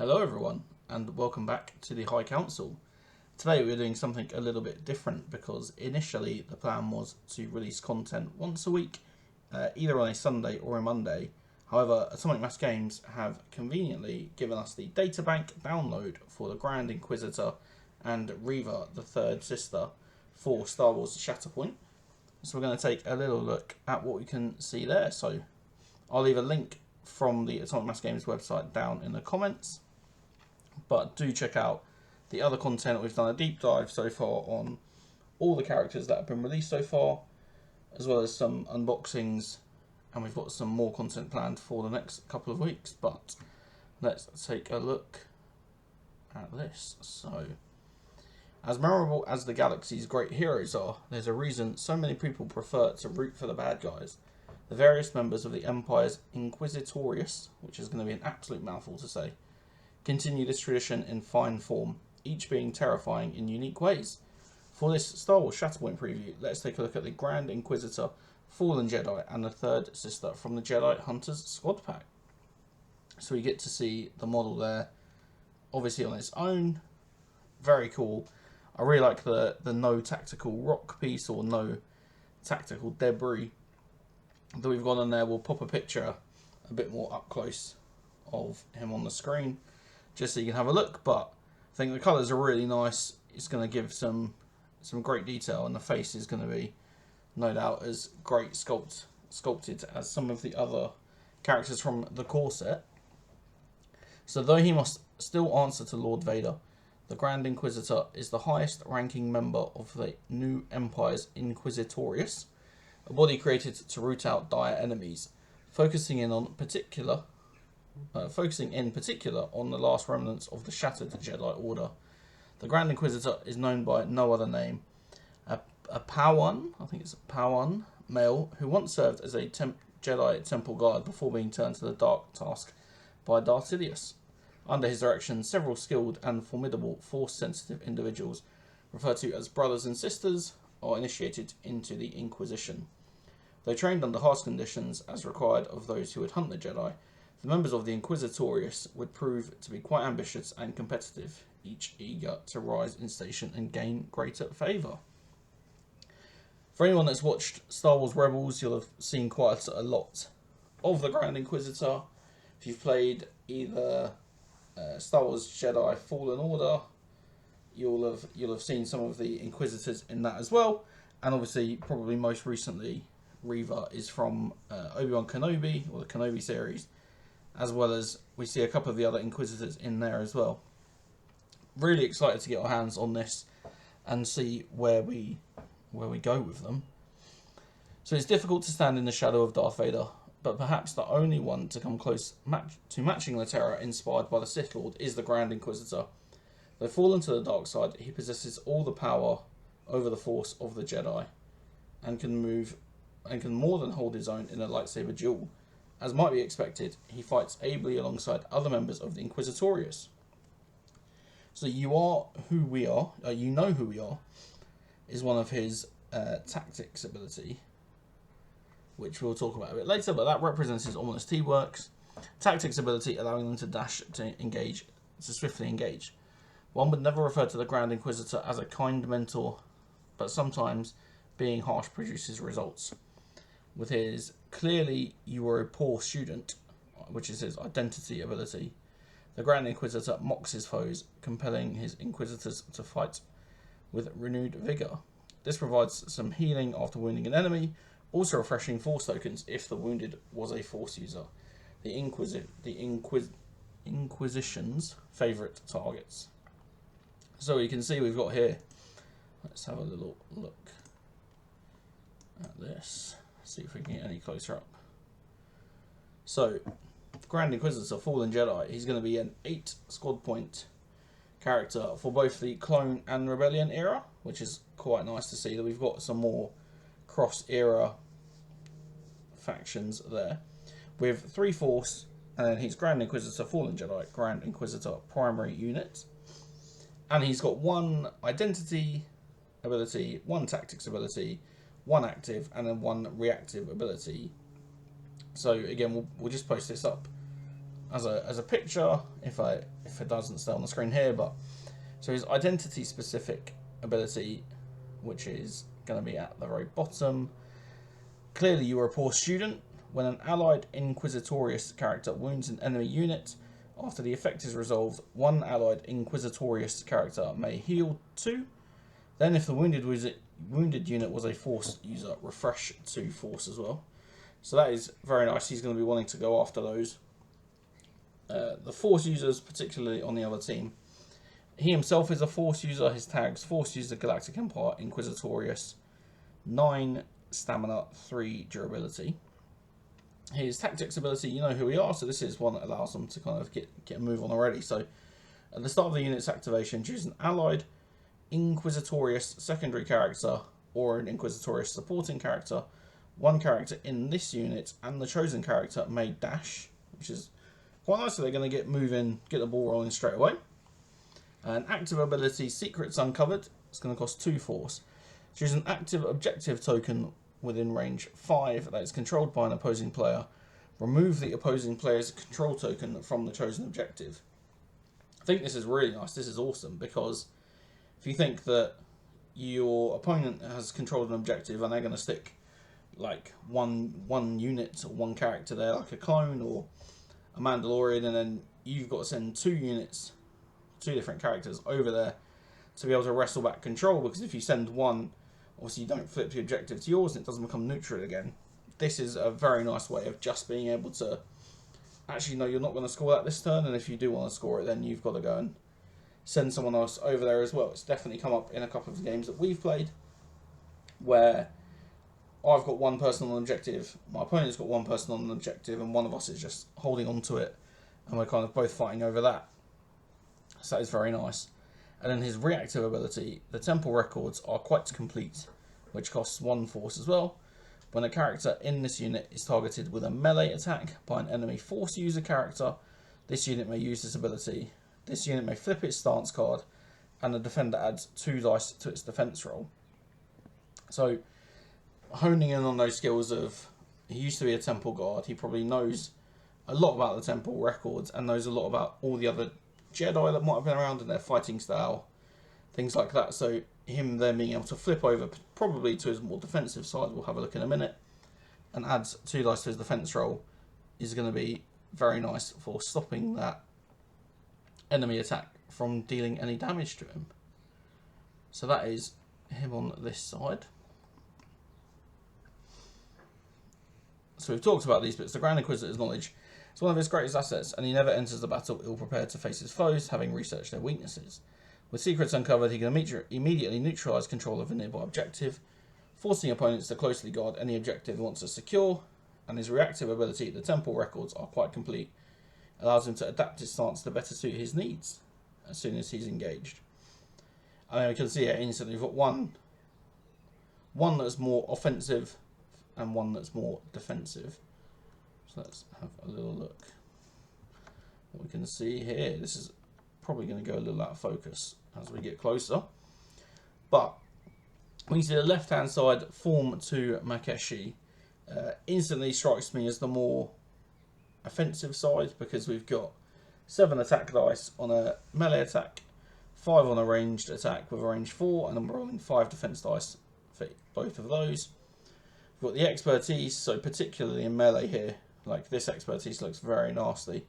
Hello everyone, and welcome back to the High Council. Today we're doing something a little bit different because initially the plan was to release content once a week, either on a Sunday or a Monday. However, Atomic Mass Games have conveniently given us the databank download for the Grand Inquisitor and Reva, the third sister, for Star Wars Shatterpoint. So we're going to take a little look at what we can see there. So I'll leave a link from the Atomic Mass Games website down in the comments. But do check out the other content. We've done a deep dive so far on all the characters that have been released so far, as well as some unboxings, and we've got some more content planned for the next couple of weeks. But let's take a look at this. So, as memorable as the galaxy's great heroes are, there's a reason so many people prefer to root for the bad guys. The various members of the Empire's Inquisitorius, which is going to be an absolute mouthful to say, continue this tradition in fine form, each being terrifying in unique ways. For this Star Wars Shatterpoint preview, let's take a look at the Grand Inquisitor, Fallen Jedi, and the third sister from the Jedi Hunters Squad Pack. So we get to see the model there, obviously on its own. Very cool. I really like the no tactical rock piece or no tactical debris that we've got on there. We'll pop a picture a bit more up close of him on the screen, just so you can have a look. But I think the colours are really nice. It's going to give some great detail, and the face is going to be, no doubt, as great sculpted as some of the other characters from the core set. So though he must still answer to Lord Vader, the Grand Inquisitor is the highest ranking member of the new Empire's Inquisitorius, a body created to root out dire enemies, focusing in particular on the last remnants of the shattered Jedi Order. The Grand Inquisitor is known by no other name. A Padawan, I think it's a Padawan male, who once served as a Jedi Temple Guard before being turned to the Dark Task by Darth Sidious. Under his direction, several skilled and formidable Force-sensitive individuals, referred to as brothers and sisters, are initiated into the Inquisition. Though trained under harsh conditions as required of those who would hunt the Jedi, the members of the Inquisitorius would prove to be quite ambitious and competitive, each eager to rise in station and gain greater favour. For anyone that's watched Star Wars Rebels, you'll have seen quite a lot of the Grand Inquisitor. If you've played either Star Wars Jedi Fallen Order, you'll have seen some of the Inquisitors in that as well. And obviously, probably most recently, Reva is from Obi-Wan Kenobi, or the Kenobi series, as well as we see a couple of the other Inquisitors in there as well. Really excited to get our hands on this and see where we go with them. So it's difficult to stand in the shadow of Darth Vader, but perhaps the only one to come close to matching the terror inspired by the Sith Lord is the Grand Inquisitor. Though fallen to the dark side, he possesses all the power over the Force of the Jedi, and can more than hold his own in a lightsaber duel. As might be expected, he fights ably alongside other members of the Inquisitorius. So you are who we are, you know who we are, is one of his tactics ability, which we'll talk about a bit later, but that represents his ominous T-works. Tactics ability allowing them to dash to swiftly engage. One would never refer to the Grand Inquisitor as a kind mentor, but sometimes being harsh produces results. With his clearly you were a poor student, which is his identity ability, the Grand Inquisitor mocks his foes, compelling his Inquisitors to fight with renewed vigour. This provides some healing after wounding an enemy, also refreshing Force tokens if the wounded was a Force user. The Inquisition's favourite targets. So you can see we've got here, let's have a little look at this, see if we can get any closer up. So, Grand Inquisitor, Fallen Jedi, he's going to be an 8 squad point character for both the Clone and Rebellion era, which is quite nice to see that we've got some more cross-era factions there. With 3 Force, and then he's Grand Inquisitor, Fallen Jedi, Grand Inquisitor primary unit. And he's got 1 identity ability, 1 tactics ability, 1 active, and then 1 reactive ability. So again, we'll just post this up as a picture if it doesn't stay on the screen here. But so his identity specific ability, which is going to be at the very bottom. Clearly, you are a poor student. When an allied Inquisitorious character wounds an enemy unit, after the effect is resolved, one allied Inquisitorious character may heal 2. Then, if the wounded unit was a Force user, refresh 2 Force as well. So that is very nice. He's going to be wanting to go after those. The Force users, particularly on the other team. He himself is a Force user. His tags: Force user, Galactic Empire, Inquisitorious, 9 stamina, 3 durability. His tactics ability, you know who we are, so this is one that allows them to kind of get a move on already. So at the start of the unit's activation, choose an allied Inquisitorious secondary character or an Inquisitorious supporting character. One character in this unit and the chosen character may dash, which is quite nice, so they're going to get moving, get the ball rolling straight away. An active ability, Secrets Uncovered. It's going to cost 2 Force. Choose an active objective token within range 5 that is controlled by an opposing player. Remove the opposing player's control token from the chosen objective. I think this is really nice. This is awesome, because if you think that your opponent has controlled an objective and they're going to stick like one unit or one character there, like a clone or a Mandalorian, and then you've got to send 2 units, 2 different characters over there to be able to wrestle back control, because if you send one, obviously you don't flip the objective to yours and it doesn't become neutral again. This is a very nice way of just being able to actually know you're not going to score that this turn, and if you do want to score it, then you've got to go and send someone else over there as well. It's definitely come up in a couple of the games that we've played where I've got one person on an objective, my opponent's got one person on an objective, and one of us is just holding on to it and we're kind of both fighting over that. So that is very nice. And then his reactive ability, the Temple Records are quite complete, which costs 1 Force as well. When a character in this unit is targeted with a melee attack by an enemy Force user character, this unit may use this ability. This unit may flip its stance card, and the defender adds 2 dice to its defense roll. So, honing in on those skills of, he used to be a Temple Guard, he probably knows a lot about the Temple Records and knows a lot about all the other Jedi that might have been around and their fighting style, things like that. So him then being able to flip over probably to his more defensive side, we'll have a look in a minute, and adds 2 dice to his defense roll, is going to be very nice for stopping that enemy attack from dealing any damage to him. So that is him on this side. So we've talked about these bits. The Grand Inquisitor's knowledge is one of his greatest assets, and he never enters the battle ill-prepared to face his foes, having researched their weaknesses. With Secrets Uncovered, he can immediately neutralise control of a nearby objective, forcing opponents to closely guard any objective he wants to secure, and his reactive ability, the Temple Records, are quite complete. It allows him to adapt his stance to better suit his needs as soon as he's engaged. And then we can see here instantly we've got one that's more offensive and one that's more defensive. So let's have a little look. What we can see here, this is probably going to go a little out of focus as we get closer. But when you see the left hand side, Form 2 Makeshi, instantly strikes me as the more offensive side, because we've got 7 attack dice on a melee attack, 5 on a ranged attack with a range 4, and then we're rolling 5 defense dice for both of those. We've got the expertise, so particularly in melee here, like this expertise looks very nasty.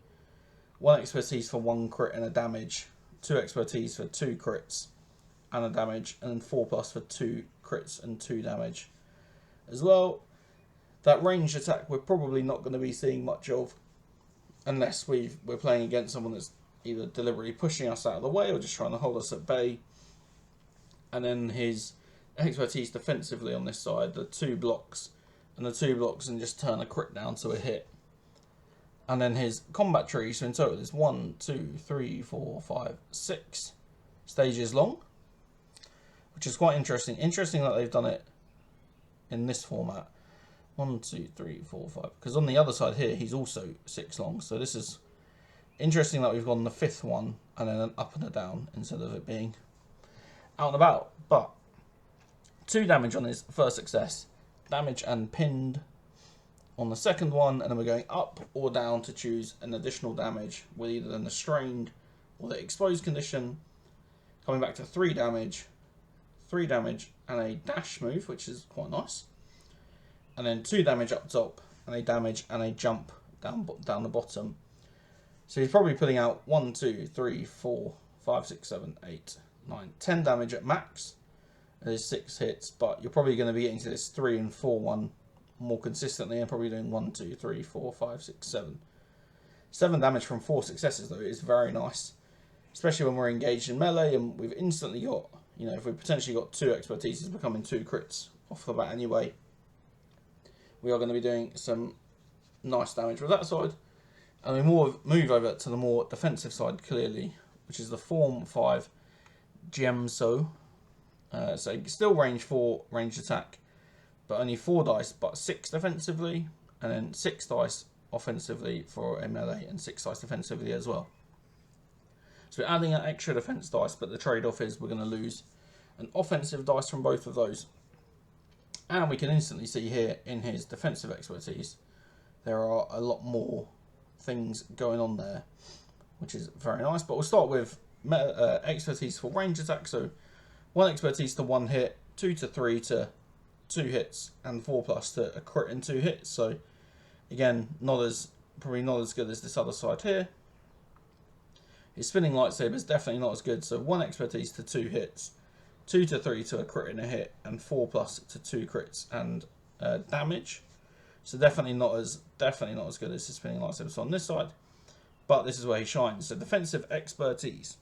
1 expertise for 1 crit and a damage, 2 expertise for 2 crits and a damage, and then 4+ for 2 crits and 2 damage as well. That ranged attack we're probably not going to be seeing much of unless we're playing against someone that's either deliberately pushing us out of the way or just trying to hold us at bay. And then his expertise defensively on this side, the 2 blocks and the 2 blocks, and just turn a crit down to a hit. And then his combat tree, so in total is 1, 2, 3, 4, 5, 6 stages long, which is quite interesting. Interesting that they've done it in this format. 1, 2, 3, 4, 5. Because on the other side here, he's also 6 long. So this is interesting that we've gone the 5th one and then an up and a down instead of it being out and about. But 2 damage on his first success. Damage and pinned. on the second one, and then we're going up or down to choose an additional damage with either the strained or the exposed condition. Coming back to 3 damage, and a dash move, which is quite nice. And then 2 damage up top, and a damage and a jump down the bottom. So he's probably putting out 1, 2, 3, 4, 5, 6, 7, 8, 9, 10 damage at max. There's 6 hits, but you're probably going to be getting to this 3 and 4 one more consistently, and probably doing 1, 2, 3, 4, 5, 6, 7. 7 damage from 4 successes though is very nice, especially when we're engaged in melee and we've instantly got, you know, if we've potentially got 2 expertises becoming 2 crits off the bat anyway, we are going to be doing some nice damage with that side. And we move over to the more defensive side clearly, which is the Form 5 Gemso. So still range 4 ranged attack, but only 4 dice, but 6 defensively, and then 6 dice offensively for a melee, and 6 dice defensively as well. So we're adding an extra defense dice, but the trade-off is we're going to lose an offensive dice from both of those. And we can instantly see here in his defensive expertise, there are a lot more things going on there, which is very nice. But we'll start with expertise for range attack. So 1 expertise to 1 hit, 2 to 3 to 2 hits, and 4+ to a crit and 2 hits. So again, probably not as good as this other side here. His spinning lightsaber is definitely not as good. So 1 expertise to 2 hits, 2 to 3 to a crit and a hit, and 4+ to 2 crits and damage. So definitely not as good as his spinning lightsaber. So on this side, but this is where he shines. So defensive expertise,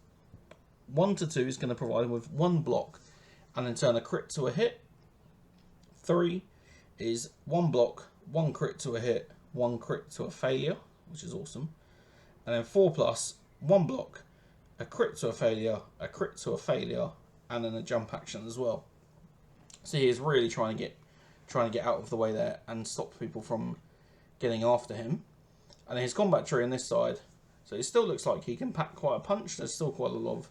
1 to 2 is going to provide him with 1 block, and then turn a crit to a hit. 3 is 1 block, 1 crit to a hit, 1 crit to a failure, which is awesome. And then 4+, 1 block, a crit to a failure, a crit to a failure, and then a jump action as well. So he is really trying to get out of the way there and stop people from getting after him. And then his combat tree on this side, so it still looks like he can pack quite a punch. There's still quite a lot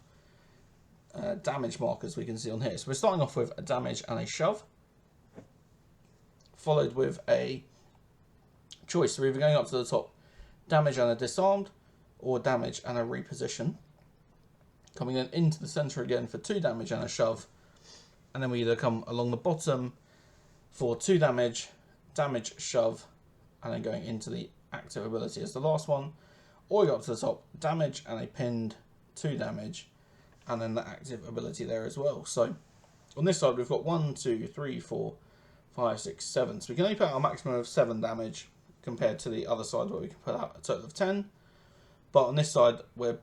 of damage markers we can see on here. So we're starting off with a damage and a shove, followed with a choice. So we're either going up to the top, damage and a disarmed, or damage and a reposition. Coming in into the center again for 2 damage and a shove, and then we either come along the bottom for 2 damage, shove, and then going into the active ability as the last one, or we go up to the top, damage and a pinned, 2 damage, and then the active ability there as well. So on this side we've got 1, 2, 3, 4, 5, 6, 7. So we can only put out a maximum of 7 damage compared to the other side where we can put out a total of 10. But on this side we're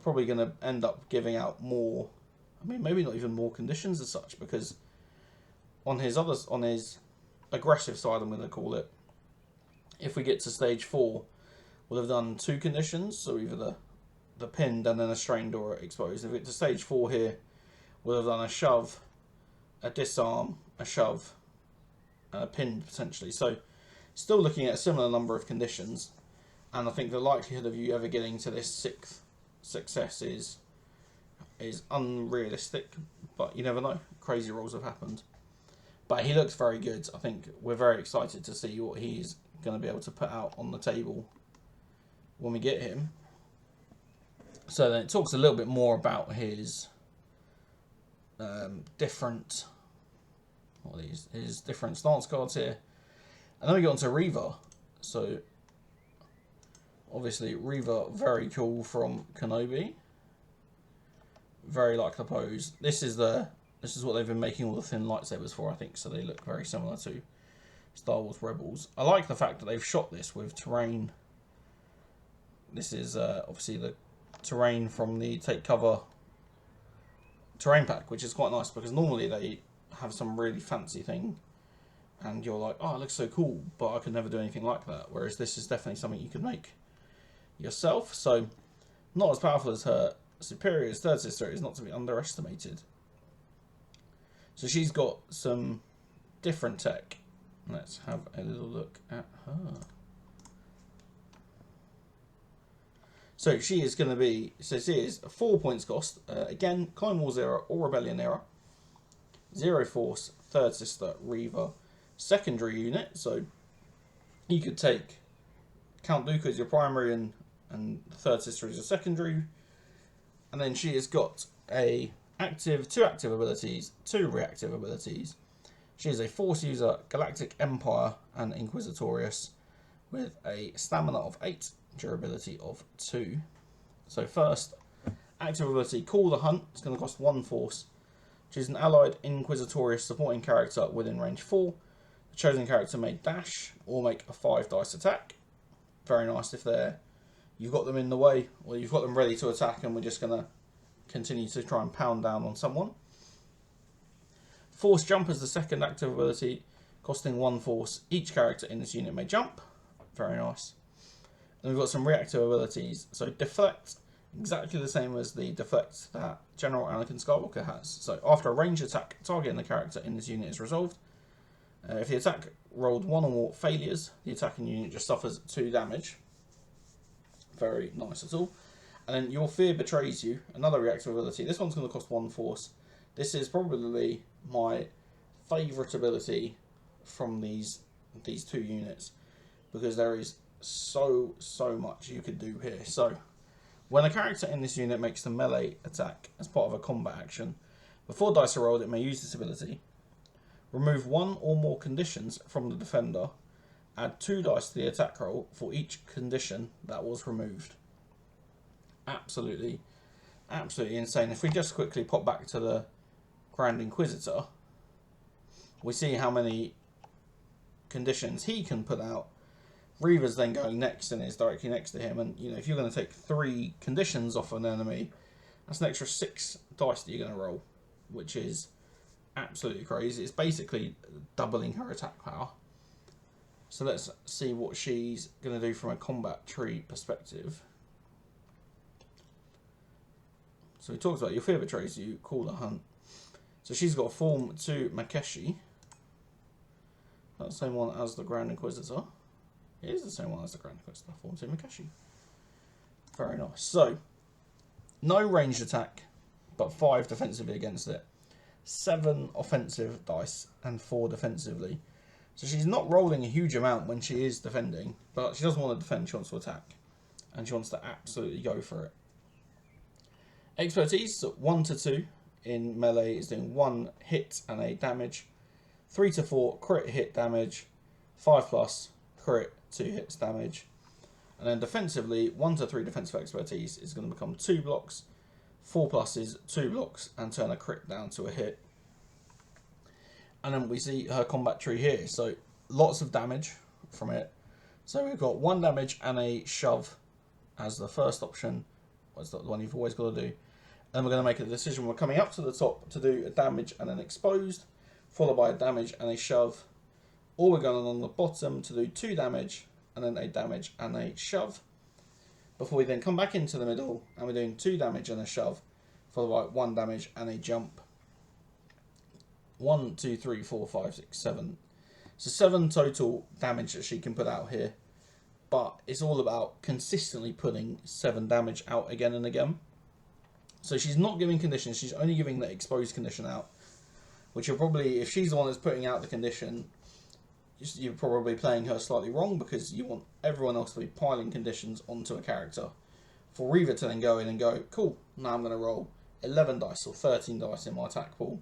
probably going to end up giving out more, I mean maybe not even more conditions as such, because on his aggressive side, I'm going to call it, if we get to stage 4, we'll have done 2 conditions, so either the pinned and then a strained or exposed. If we get to stage 4 here, we'll have done a shove, a disarm, a shove, and a pinned potentially. So still looking at a similar number of conditions, and I think the likelihood of you ever getting to this 6th success is unrealistic, but you never know. Crazy rolls have happened. But he looks very good. I think we're very excited to see what he's going to be able to put out on the table when we get him. So then it talks a little bit more about his different stance cards here. And then we get on to Reva. So obviously Reva, very cool from Kenobi. Very like the pose. This is what they've been making all the thin lightsabers for, I think, so they look very similar to Star Wars Rebels. I like the fact that they've shot this with terrain. This is obviously the terrain from the Take Cover terrain pack, which is quite nice, because normally they have some really fancy thing and you're like, oh, it looks so cool, but I could never do anything like that. Whereas this is definitely something you could make yourself. So not as powerful as her superior, as third sister, is not to be underestimated. So she's got some different tech. Let's have a little look at her. So she is going to be, so she is 4 points cost. Again, Clone Wars era or Rebellion era. 0 Force, third sister, Reva. Secondary unit, so You could take Count Dooku as your primary and the third sister as your secondary. And then she has got two active abilities, 2 reactive abilities. She is a Force user, Galactic Empire, and Inquisitorious, with a stamina of 8, durability of 2. So first, active ability, Call the Hunt. It's going to cost 1 Force. She's an allied Inquisitorious supporting character within range 4. The chosen character may dash or make a 5 dice attack. Very nice if you've got them in the way, or you've got them ready to attack and we're just going to continue to try and pound down on someone. Force Jump is the second active ability, costing 1 Force. Each character in this unit may jump. Very nice. And we've got some reactive abilities. So Deflect, exactly the same as the Deflect that General Anakin Skywalker has. So after a ranged attack targeting the character in this unit is resolved, if the attack rolled 1 or more failures, the attacking unit just suffers 2 damage. Very nice at all. And then Your Fear Betrays You, another reactive ability. This one's going to cost 1 Force. This is probably my favourite ability from these 2 units, because there is so much you could do here. So when a character in this unit makes the melee attack as part of a combat action, before dice are rolled it may use this ability. Remove 1 or more conditions from the defender. Add 2 dice to the attack roll for each condition that was removed. Absolutely insane. If we just quickly pop back to the Grand Inquisitor, we see how many conditions he can put out. Reva's then going next and is directly next to him, and if you're going to take 3 conditions off an enemy, that's an extra 6 dice that you're going to roll, which is absolutely crazy. It's basically doubling her attack power. So let's see what she's going to do from a combat tree perspective. So we talked about Your Fear Betrays You, Call the Hunt. So she's got a form to Makeshi. That's the same one as the Grand Inquisitor. It is the same one as the Grand Inquisitor, form to Makeshi. Very nice. So, no ranged attack, but 5 defensively against it. 7 offensive dice and 4 defensively. So she's not rolling a huge amount when she is defending, but she doesn't want to defend, she wants to attack. And she wants to absolutely go for it. Expertise, so 1 to 2 in melee is doing 1 hit and a damage. 3 to 4 crit hit damage. 5 plus crit 2 hits damage. And then defensively, 1 to 3 defensive expertise is going to become 2 blocks. 4 plus is 2 blocks and turn a crit down to a hit. And then we see her combat tree here. So lots of damage from it. So we've got 1 damage and a shove as the first option. That's the one you've always got to do. And we're going to make a decision. We're coming up to the top to do a damage and an exposed, followed by a damage and a shove. Or we're going on the bottom to do 2 damage and then a damage and a shove. Before we then come back into the middle and we're doing 2 damage and a shove, followed by 1 damage and a jump. 1, 2, 3, 4, 5, 6, 7. So 7 total damage that she can put out here. But it's all about consistently putting 7 damage out again and again. So she's not giving conditions, she's only giving the exposed condition out. Which you're probably, if she's the one that's putting out the condition, you're probably playing her slightly wrong, because you want everyone else to be piling conditions onto a character. For Reva to then go in and go, cool, now I'm going to roll 11 dice or 13 dice in my attack pool.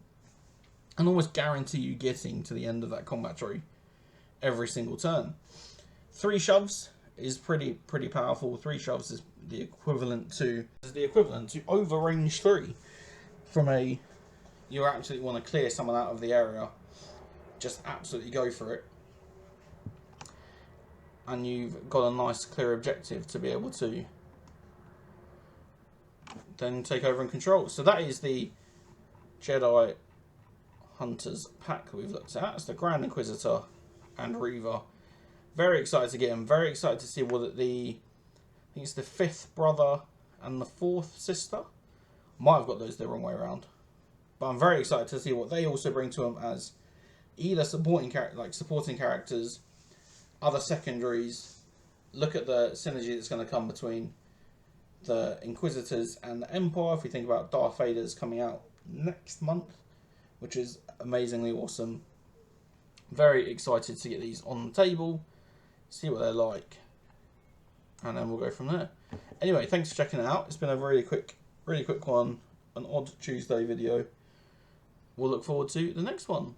And almost guarantee you getting to the end of that combat tree every single turn. 3 shoves is pretty powerful. 3 shoves is the equivalent to over range 3. From a, you absolutely want to clear someone out of the area, just absolutely go for it. And you've got a nice clear objective to be able to then take over and control. So that is the Jedi Hunters Pack that we've looked at. It's the Grand Inquisitor and Reva. Very excited to get him. Very excited to see what I think it's the 5th brother and the 4th sister. Might have got those the wrong way around. But I'm very excited to see what they also bring to him as either supporting characters, other secondaries. Look at the synergy that's going to come between the Inquisitors and the Empire. If we think about Darth Vader's coming out next month, which is amazingly awesome. Very excited to get these on the table. see what they're like, and then we'll go from there. Anyway, thanks for checking it out. It's been a really quick one, an odd Tuesday video. We'll look forward to the next one.